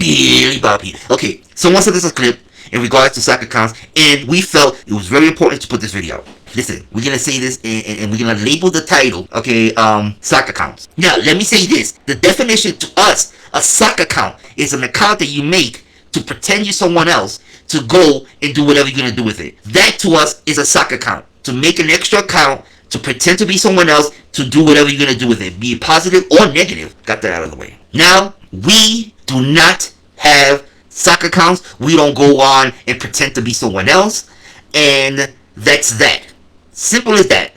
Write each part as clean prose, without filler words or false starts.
barely boppy. Okay, someone sent us a clip in regards to soccer accounts, and we felt it was very important to put this video out. Listen, we're gonna say this, and we're gonna label the title, okay, soccer accounts. Now, let me say this. The definition to us, a soccer account is an account that you make to pretend you're someone else to go and do whatever you're gonna do with it. That to us is a soccer account. To make an extra account, to pretend to be someone else, to do whatever you're gonna do with it, be it positive or negative. Got that out of the way. Now, we do not have soccer accounts. We don't go on and pretend to be someone else, and that's that. Simple as that.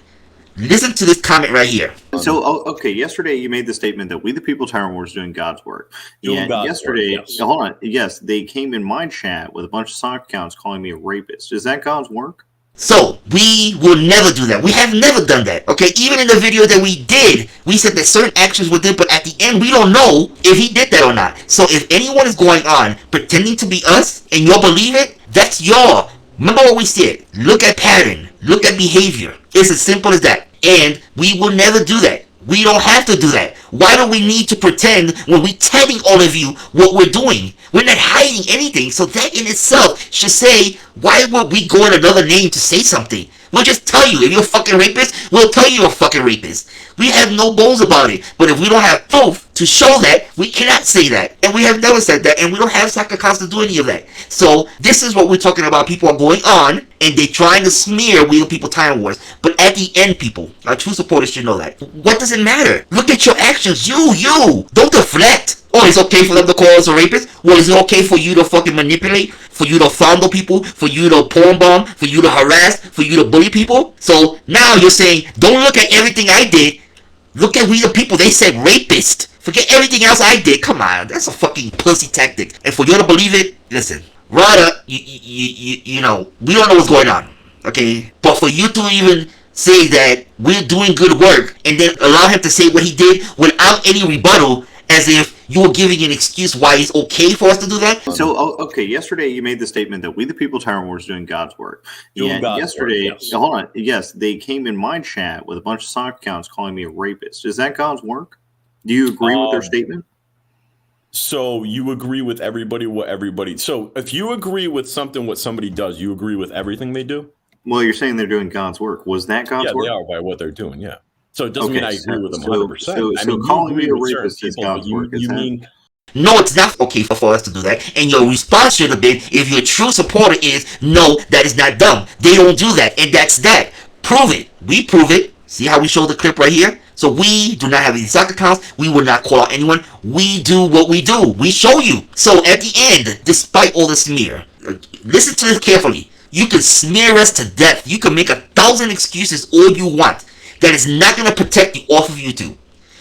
Listen to this comment right here. So, okay, yesterday you made the statement that We the People Tyrant Wars doing God's work. Doing God's yesterday, work, yes. hold on, yes, they came in my chat with a bunch of soccer accounts calling me a rapist. Is that God's work? So, we will never do that. We have never done that, okay? Even in the video that we did, we said that certain actions were done, but at the end, we don't know if he did that or not. So, if anyone is going on pretending to be us, and you'll believe it, that's your. Remember what we said. Look at pattern. Look at behavior. It's as simple as that. And we will never do that. We don't have to do that. Why do we need to pretend when we're telling all of you what we're doing? We're not hiding anything. So that in itself should say, why would we go in another name to say something? We'll just tell you. If you're a fucking rapist, we'll tell you you're a fucking rapist. We have no bones about it. But if we don't have proof to show that, we cannot say that. And we have never said that. And we don't have soccer accounts to do any of that. So this is what we're talking about. People are going on and they're trying to smear We the People Tyrant Wars. But at the end, people, our true supporters should know that. What does it matter? Look at your actions. You. Don't deflect. Oh, it's okay for them to call us a rapist? Well, is it okay for you to fucking manipulate? For you to fondle people? For you to porn bomb? For you to harass? For you to bully people? So now you're saying, don't look at everything I did. Look at We the People. They said rapist. Forget everything else I did. Come on. That's a fucking pussy tactic. And for you to believe it, listen. Rather, you know, we don't know what's going on. Okay? But for you to even say that we're doing good work and then allow him to say what he did without any rebuttal, as if you were giving an excuse why it's okay for us to do that. So, okay, yesterday you made the statement that We the People Tyrant Wars doing God's work. Doing God's yesterday, work, yes. hold on, yes, they came in my chat with a bunch of soccer accounts calling me a rapist. Is that God's work? Do you agree with their statement? So you agree with everybody. So if you agree with something, what somebody does, you agree with everything they do? Well, you're saying they're doing God's work. Was that God's work? Yeah, they are by what they're doing, yeah. So it doesn't mean I agree with them 100%. So calling me a rapist is God's work. You mean... No, it's not okay for us to do that. And your response should have been, if your true supporter is, no, that is not dumb. They don't do that. And that's that. Prove it. We prove it. See how we show the clip right here? So we do not have any soccer accounts. We will not call out anyone. We do what we do. We show you. So at the end, despite all the smear, listen to this carefully. You can smear us to death. You can make 1,000 excuses all you want. That is not going to protect you off of YouTube.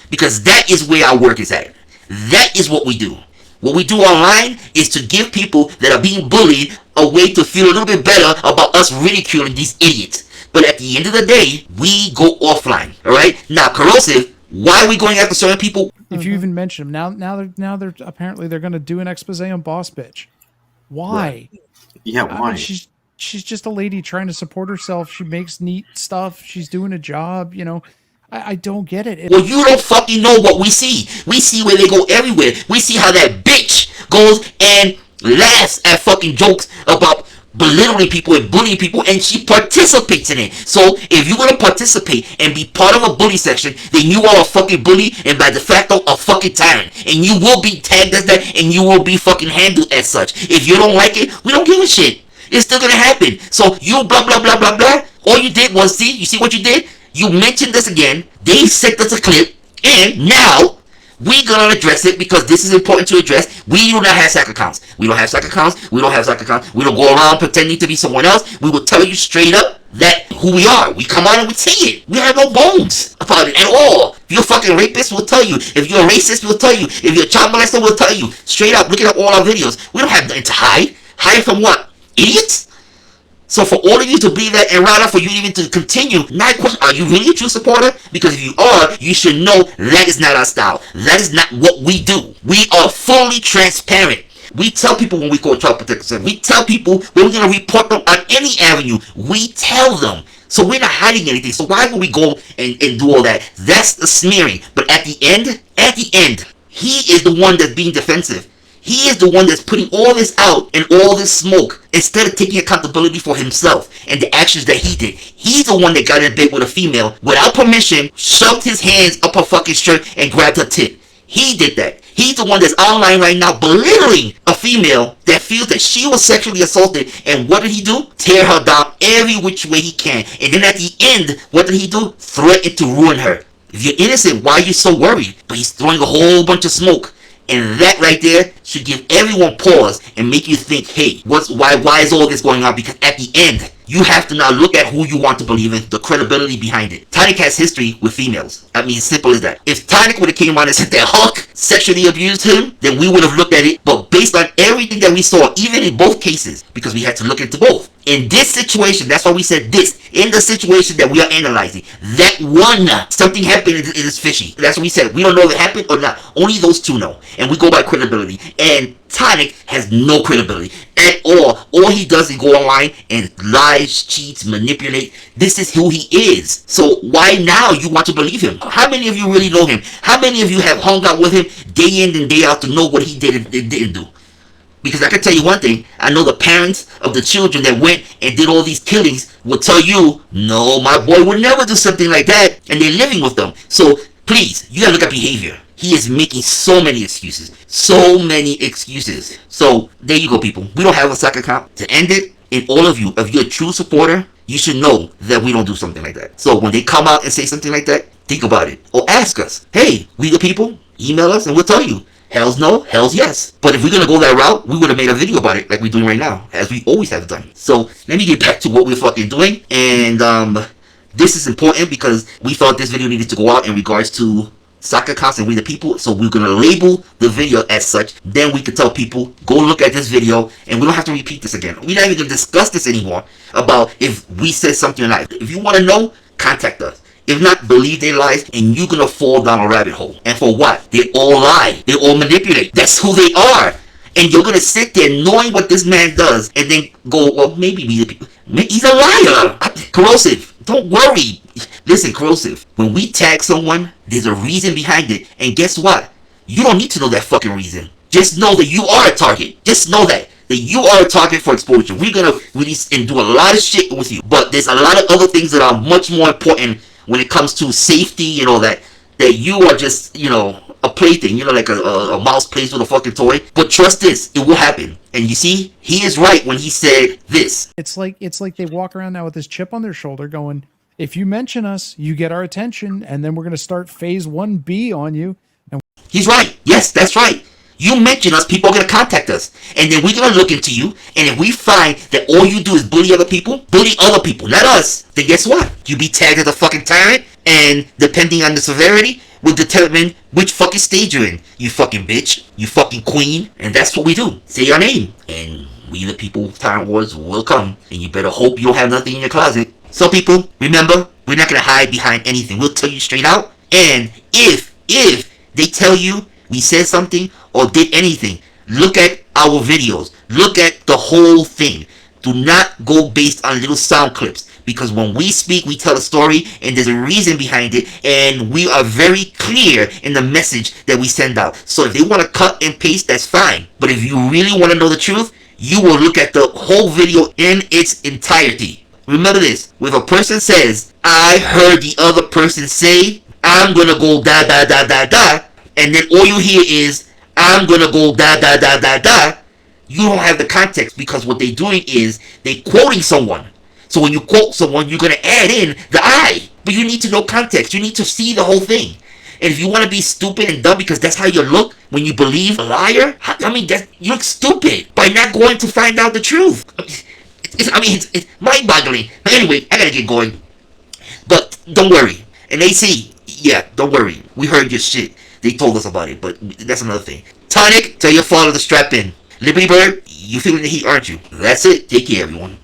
Because that is where our work is at. That is what we do. What we do online is to give people that are being bullied a way to feel a little bit better about us ridiculing these idiots. But at the end of the day, we go offline. Alright? Now, Corrosive, why are we going after certain people? If you even mention them, now they're apparently they're going to do an expose on Boss Bitch. Why? Right. Yeah, why? I mean, she's just a lady trying to support herself. She makes neat stuff. She's doing a job, you know. I don't get it. Well, you don't fucking know what we see. We see where they go everywhere. We see how that bitch goes and laughs at fucking jokes about belittling people and bullying people, and she participates in it. So if you're gonna participate and be part of a bully section, then you are a fucking bully and by de facto a fucking tyrant. And you will be tagged as that, and you will be fucking handled as such. If you don't like it, we don't give a shit. It's still gonna happen. So you blah blah blah blah blah. All you did was you see what you did? You mentioned this again. They sent us a clip, and now we're gonna address it because this is important to address. We do not have soccer accounts. We don't have soccer accounts. We don't have soccer accounts. We don't go around pretending to be someone else. We will tell you straight up that who we are. We come on and we say it. We have no bones about it at all. If you're a fucking rapist, we'll tell you. If you're a racist, we'll tell you. If you're a child molester, we'll tell you. Straight up, look at all our videos. We don't have nothing to hide. Hide from what? Idiots? So for all of you to believe that, and rather for you even to continue, not question, are you really a true supporter? Because if you are, you should know that is not our style. That is not what we do. We are fully transparent. We tell people when we call child protection. We tell people when we're going to report them on any avenue. We tell them. So we're not hiding anything. So why would we go and do all that? That's the smearing. But at the end, he is the one that's being defensive. He is the one that's putting all this out and all this smoke instead of taking accountability for himself and the actions that he did. He's the one that got in bed with a female without permission, shoved his hands up her fucking shirt and grabbed her tit. He did that. He's the one that's online right now belittling a female that feels that she was sexually assaulted. And what did he do? Tear her down every which way he can. And then at the end, what did he do? Threaten to ruin her. If you're innocent, why are you so worried? But he's throwing a whole bunch of smoke. And that right there should give everyone pause and make you think, hey, why is all this going on? Because at the end, you have to now look at who you want to believe in, the credibility behind it. Tyrant has history with females. I mean, simple as that. If Tyrant would have came on and said that Hulk sexually abused him, then we would have looked at it. But based on everything that we saw, even in both cases, because we had to look into both. In this situation, that's why we said this. In the situation that we are analyzing, that one, something happened, it is fishy. That's what we said. We don't know if it happened or not. Only those two know. And we go by credibility. And Tyrant has no credibility at all. All he does is go online and lies, cheats, manipulate. This is who he is. So why now you want to believe him? How many of you really know him? How many of you have hung out with him day in and day out to know what he did and didn't do? Because I can tell you one thing, I know the parents of the children that went and did all these killings will tell you, no, my boy would never do something like that, and they're living with them. So please, you gotta look at behavior. He is making so many excuses. So many excuses. So there you go, people. We don't have a Slack account. To end it, in all of you, if you're a true supporter, you should know that we don't do something like that. So when they come out and say something like that, think about it. Or ask us, hey, we the people, email us and we'll tell you. Hell's no, hell's yes. But if we're gonna go that route, we would have made a video about it like we're doing right now, as we always have done. So let me get back to what we're fucking doing. And this is important because we felt this video needed to go out in regards to soccer accounts and We the People. So we're gonna label the video as such. Then we could tell people, go look at this video, and we don't have to repeat this again. We're not even gonna discuss this anymore about if we said something or not. If you want to know, contact us. If not, believe their lies, and you're gonna fall down a rabbit hole. And for what? They all lie. They all manipulate. That's who they are. And you're gonna sit there knowing what this man does, and then go, well, maybe he's a liar. Corrosive. Don't worry. Listen, Corrosive. When we tag someone, there's a reason behind it. And guess what? You don't need to know that fucking reason. Just know that you are a target. Just know that you are a target for exposure. We're gonna release and do a lot of shit with you. But there's a lot of other things that are much more important when it comes to safety and all that you are just, a plaything, like a mouse plays with a fucking toy. But trust this, it will happen. And you see, he is right when he said this. It's like they walk around now with this chip on their shoulder going, if you mention us, you get our attention, and then we're going to start phase 1B on you. And he's right. Yes, that's right. You mention us, people are going to contact us. And then we're going to look into you. And if we find that all you do is bully other people, not us, then guess what? You be tagged as a fucking tyrant. And depending on the severity, will determine which fucking stage you're in. You fucking bitch. You fucking queen. And that's what we do. Say your name. And we the people, Tyrant Wars, will come. And you better hope you don't have nothing in your closet. So people, remember, we're not going to hide behind anything. We'll tell you straight out. And if they tell you we said something or did anything, look at our videos. Look at the whole thing. Do not go based on little sound clips. Because when we speak, we tell a story and there's a reason behind it. And we are very clear in the message that we send out. So if they want to cut and paste, that's fine. But if you really want to know the truth, you will look at the whole video in its entirety. Remember this. If a person says, I heard the other person say, I'm going to go da da da da da. And then all you hear is, I'm gonna go da da da da da. You don't have the context because what they're doing is they're quoting someone. So when you quote someone, you're gonna add in the I. But you need to know context. You need to see the whole thing. And if you want to be stupid and dumb because that's how you look when you believe a liar, you look stupid by not going to find out the truth. It's mind-boggling. But anyway, I gotta get going. But don't worry. And AC, yeah, don't worry. We heard your shit. They told us about it, but that's another thing. Tonic, tell your father to strap in. Liberty Bird, you feeling the heat, aren't you? That's it. Take care, everyone.